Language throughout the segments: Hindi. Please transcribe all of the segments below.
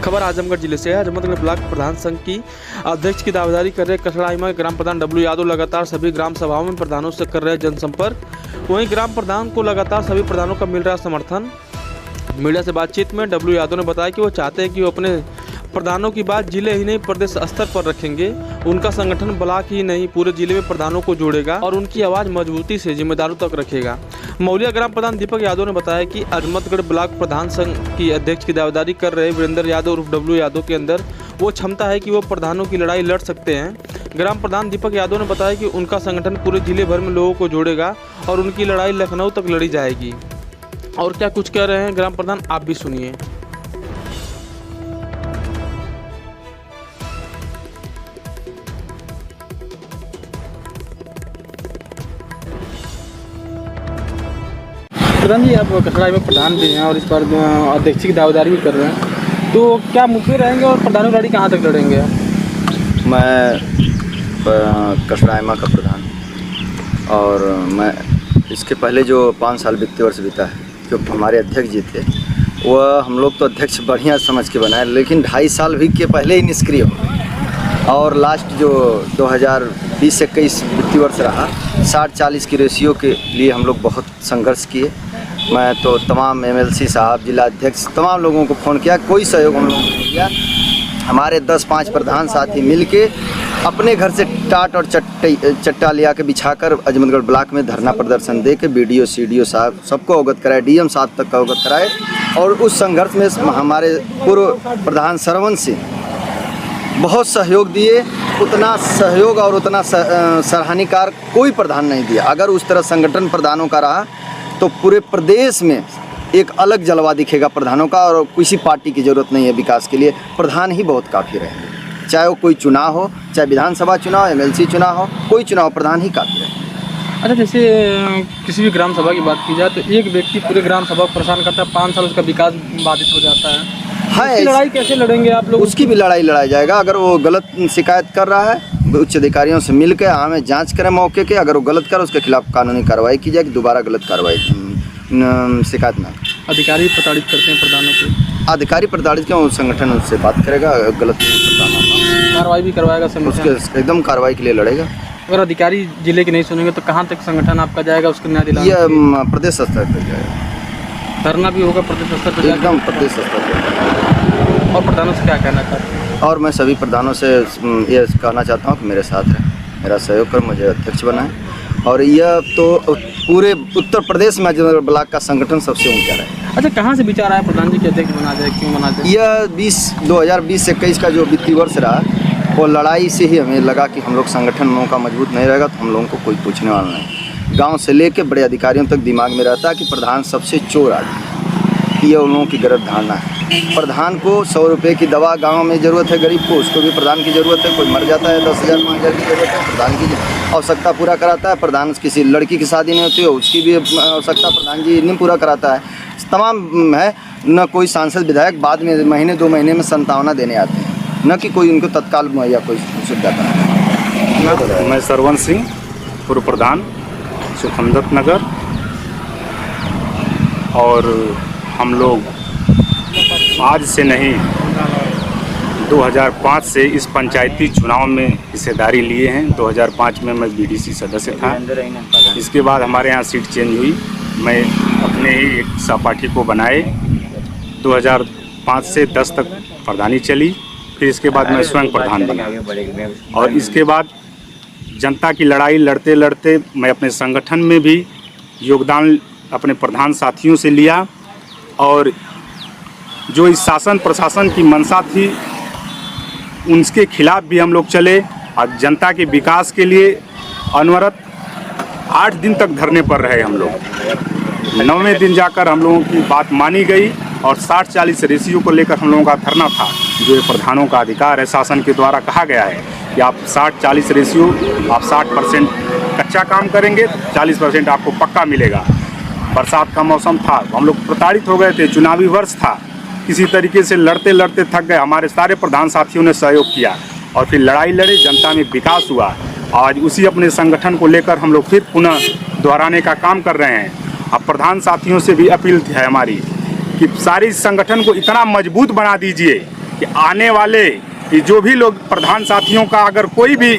खबर आजमगढ़ जिले से है। आजमगढ़ ब्लॉक प्रधान संघ की अध्यक्ष की दावेदारी कर रहे कठराईमा के ग्राम प्रधान डब्लू यादव लगातार सभी ग्राम सभाओं में प्रधानों से कर रहे जनसंपर्क। वहीं ग्राम प्रधान को लगातार सभी प्रधानों का मिल रहा समर्थन। मीडिया से बातचीत में डब्लू यादव ने बताया कि वो चाहते हैं कि वो अपने प्रधानों की बात जिले ही नहीं प्रदेश स्तर पर रखेंगे। उनका संगठन ब्लॉक ही नहीं पूरे जिले में प्रधानों को जोड़ेगा और उनकी आवाज़ मजबूती से जिम्मेदारों तक रखेगा। मौलिया ग्राम प्रधान दीपक यादव ने बताया कि आजमगढ़ ब्लॉक प्रधान संघ की अध्यक्ष की दावेदारी कर रहे वीरेंद्र यादव उर्फ डब्लू यादव के अंदर वो क्षमता है कि वो प्रधानों की लड़ाई लड़ सकते हैं। ग्राम प्रधान दीपक यादव ने बताया कि उनका संगठन पूरे जिले भर में लोगों को जोड़ेगा और उनकी लड़ाई लखनऊ तक लड़ी जाएगी। और क्या कुछ कह रहे हैं ग्राम प्रधान, आप भी सुनिए। प्रधान जी, आप कठराई में प्रधान भी हैं और इस बार अध्यक्ष की दावेदारी भी कर रहे हैं, तो क्या मुखबिर रहेंगे और प्रधानों की लड़ाई कहाँ तक लड़ेंगे? मैं कठराईमा का प्रधान और मैं इसके पहले जो 5 साल वित्तीय वर्ष बीता है, जो हमारे अध्यक्ष जी थे वह हम लोग तो अध्यक्ष बढ़िया समझ के बनाए, लेकिन 2.5 साल भी के पहले ही निष्क्रिय हो। और लास्ट जो 2020-21 वित्तीय वर्ष रहा 60-40 की रेशियो के लिए हम लोग बहुत संघर्ष किए। मैं तो तमाम MLC साहब, जिला अध्यक्ष, तमाम लोगों को फ़ोन किया, कोई सहयोग हम लोगों ने नहीं किया। हमारे 10-5 प्रधान साथी मिलके अपने घर से टाट और चट्टा लिया के बिछाकर आजमगढ़ ब्लॉक में धरना प्रदर्शन दे के BDO CDO साहब सबको अवगत कराए, DM साहब तक का अवगत कराए। और उस संघर्ष में हमारे पूर्व प्रधान श्रवण सिंह बहुत सहयोग दिए। उतना सहयोग और उतना सराहनीय कार्य कोई प्रधान नहीं दिया। अगर उस तरह संगठन प्रधानों का रहा तो पूरे प्रदेश में एक अलग जलवा दिखेगा प्रधानों का, और किसी पार्टी की ज़रूरत नहीं है विकास के लिए। प्रधान ही बहुत काफ़ी रहेंगे, चाहे वो कोई चुनाव हो, चाहे विधानसभा चुनाव, MLC चुनाव हो, कोई चुनाव, प्रधान ही काफ़ी रहेंगे। अच्छा, जैसे किसी भी ग्राम सभा की बात की जाए तो एक व्यक्ति पूरे ग्राम सभा को परेशान करता है, 5 साल उसका विकास बाधित हो जाता है। हाँ, लड़ाई कैसे लड़ेंगे आप लोग? उसकी भी लड़ाई लड़ाया जाएगा। अगर वो गलत शिकायत कर रहा है, उच्च अधिकारियों से मिलकर हमें जांच करें मौके के। अगर वो गलत कर, उसके खिलाफ कानूनी कार्रवाई की जाएगी, दोबारा गलत कार्रवाई शिकायत ना। अधिकारी प्रताड़ित करते हैं प्रधानों को? अधिकारी प्रताड़ित क्यों, संगठन उससे बात करेगा, गलत कार्रवाई भी करवाएगा संगठन, उसके एकदम कार्रवाई के लिए लड़ेगा। अगर अधिकारी जिले के नहीं सुनेंगे तो कहाँ तक संगठन आपका जाएगा उसको न्याय दिलाने? ये प्रदेश स्तर पर जाएगा, धरना भी होगा प्रदेश स्तर पर, एकदम प्रदेश स्तर पर। और प्रधानों से क्या कहना चाहते हैं? और मैं सभी प्रधानों से ये कहना चाहता हूँ कि मेरे साथ रहें, मेरा सहयोग कर मुझे अध्यक्ष बनाएं। और यह तो पूरे उत्तर प्रदेश में आजमगढ़ ब्लॉक का संगठन सबसे ऊंचा रहे। अच्छा, कहाँ से विचार आया प्रधान जी के अध्यक्ष बना जाए, क्यों बना जाए? यह 2020-21 का जो वित्तीय वर्ष रहा, वो लड़ाई से ही हमें लगा कि हम लोग संगठन लोगों का मजबूत नहीं रहेगा तो हम लोगों को कोई पूछने वाला नहीं। गाँव से लेकर बड़े अधिकारियों तक दिमाग में रहता है कि प्रधान सबसे चोर आदमी, ये उन लोगों की गलत धारणा है। प्रधान को 100 रुपये की दवा गांव में ज़रूरत है गरीब को, उसको भी प्रधान की ज़रूरत है। कोई मर जाता है 10,000-5,000 की ज़रूरत है, प्रधान की आवश्यकता पूरा कराता है। प्रधान किसी लड़की की शादी नहीं होती है, उसकी भी आवश्यकता प्रधान जी नहीं पूरा कराता है। तमाम है न, कोई सांसद विधायक बाद में महीने 2 महीने में संतावना देने आते हैं, न कि कोई उनको तत्काल मुहैया कोई सुविधा कराता है। मैं श्रवण सिंह, पूर्व प्रधान, सुखमदत नगर। और हम लोग आज से नहीं 2005 से इस पंचायती चुनाव में हिस्सेदारी लिए हैं। 2005 में मैं BDC सदस्य था। इसके बाद हमारे यहाँ सीट चेंज हुई, मैं अपने ही एक सहपाठी को बनाए। 2005 से 10 तक प्रधानी चली, फिर इसके बाद मैं स्वयं प्रधान बना। और इसके बाद जनता की लड़ाई लड़ते लड़ते मैं अपने संगठन में भी योगदान अपने प्रधान साथियों से लिया। और जो इस शासन प्रशासन की मंशा थी उनके खिलाफ भी हम लोग चले और जनता के विकास के लिए अनवरत 8 दिन तक धरने पर रहे हम लोग। 9वें दिन जाकर हम लोगों की बात मानी गई और 60-40 रेशियो को लेकर हम लोगों का धरना था। जो ये प्रधानों का अधिकार है, शासन के द्वारा कहा गया है कि आप 60-40 रेशियो, आप 60% कच्चा काम करेंगे, 40% आपको पक्का मिलेगा। बरसात का मौसम था, हम लोग प्रताड़ित हो गए थे, चुनावी वर्ष था, किसी तरीके से लड़ते लड़ते थक गए। हमारे सारे प्रधान साथियों ने सहयोग किया और फिर लड़ाई लड़ी, जनता में विकास हुआ। आज उसी अपने संगठन को लेकर हम लोग फिर पुनः दोहराने का काम कर रहे हैं। अब प्रधान साथियों से भी अपील है हमारी कि सारी संगठन को इतना मजबूत बना दीजिए कि आने वाले कि जो भी लोग प्रधान साथियों का अगर कोई भी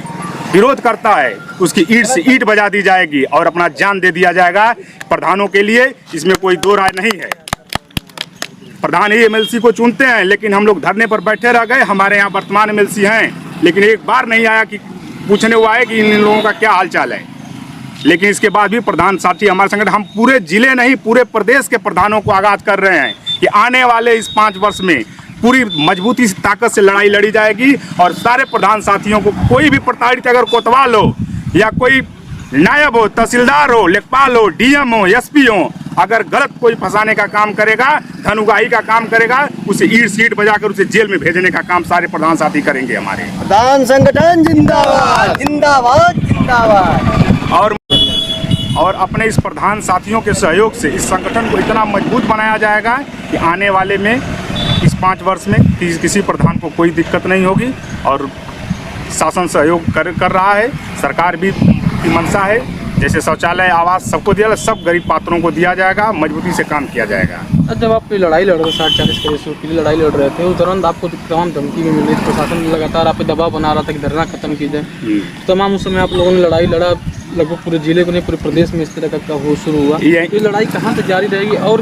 विरोध करता है उसकी ईंट से ईंट बजा दी जाएगी और अपना जान दे दिया जाएगा प्रधानों के लिए। इसमें कोई दो राय नहीं है। प्रधान ही एमएलसी को चुनते हैं, लेकिन हम लोग धरने पर बैठे रह गए। हमारे यहाँ वर्तमान एमएलसी हैं, लेकिन एक बार नहीं आया कि पूछने हुआ है कि इन लोगों का क्या हाल चाल है। लेकिन इसके बाद भी प्रधान साथी हमारे संगठन, हम पूरे जिले नहीं पूरे प्रदेश के प्रधानों को आगाज कर रहे हैं कि आने वाले इस 5 वर्ष में पूरी मजबूती से ताकत से लड़ाई लड़ी जाएगी और सारे प्रधान साथियों को कोई भी प्रताड़ित अगर कोतवाल हो या कोई नायब हो, तहसीलदार हो, लेखपाल हो, डीएम हो, एसपी हो, अगर गलत कोई फंसाने का काम करेगा, धन उगाही का काम करेगा, उसे ईंट सीट बजाकर उसे जेल में भेजने का काम सारे प्रधान साथी करेंगे हमारे। प्रधान संगठन जिंदाबाद जिंदाबाद जिंदाबाद। और अपने इस प्रधान साथियों के सहयोग से इस संगठन को इतना मजबूत बनाया जाएगा कि आने वाले में इस 5 वर्ष में किसी प्रधान को कोई दिक्कत नहीं होगी। और शासन सहयोग कर रहा है, सरकार भी की मंशा है, जैसे शौचालय आवास सबको दिया, सब गरीब पात्रों को दिया जाएगा, मजबूती से काम किया जाएगा। जब आप लड़ाई लड़ रहे थे 60-40 केसों के लिए लड़ाई लड़ रहे थे, उस दौरान आपको तमाम धमकी भी मिल रही थी, प्रशासन लगातार आप पे दबाव बना रहा था कि धरना खत्म कीजिए। तमाम उस समय आप लोगों ने लड़ाई लड़ा, लगभग पूरे जिले को नहीं पूरे प्रदेश में इस तरह का वो शुरू हुआ। ये लड़ाई कहाँ तक जारी रहेगी और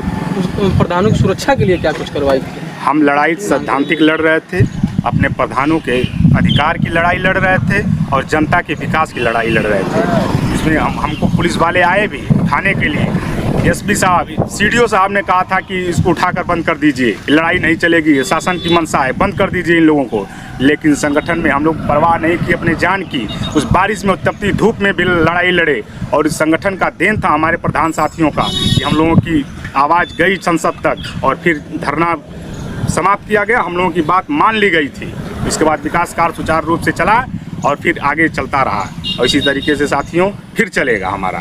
प्रधानों की सुरक्षा के लिए क्या कुछ करवाई थी? हम लड़ाई सैद्धांतिक लड़ रहे थे, अपने प्रधानों के अधिकार की लड़ाई लड़ रहे थे और जनता के विकास की लड़ाई लड़ रहे थे। इसमें हमको पुलिस वाले आए भी उठाने के लिए। एसपी साहब, सीडीओ साहब ने कहा था कि इसको उठाकर बंद कर दीजिए, लड़ाई नहीं चलेगी, शासन की मंशा है, बंद कर दीजिए इन लोगों को। लेकिन संगठन में हम लोग परवाह नहीं की अपने जान की, उस बारिश में तपती धूप में भी लड़ाई लड़े। और इस संगठन का देन था हमारे प्रधान साथियों का कि हम लोगों की आवाज़ गई संसद तक और फिर धरना समाप्त किया गया, हम लोगों की बात मान ली गई थी। इसके बाद विकास कार्य सुचारू रूप से चला और फिर आगे चलता रहा और इसी तरीके से साथियों फिर चलेगा हमारा।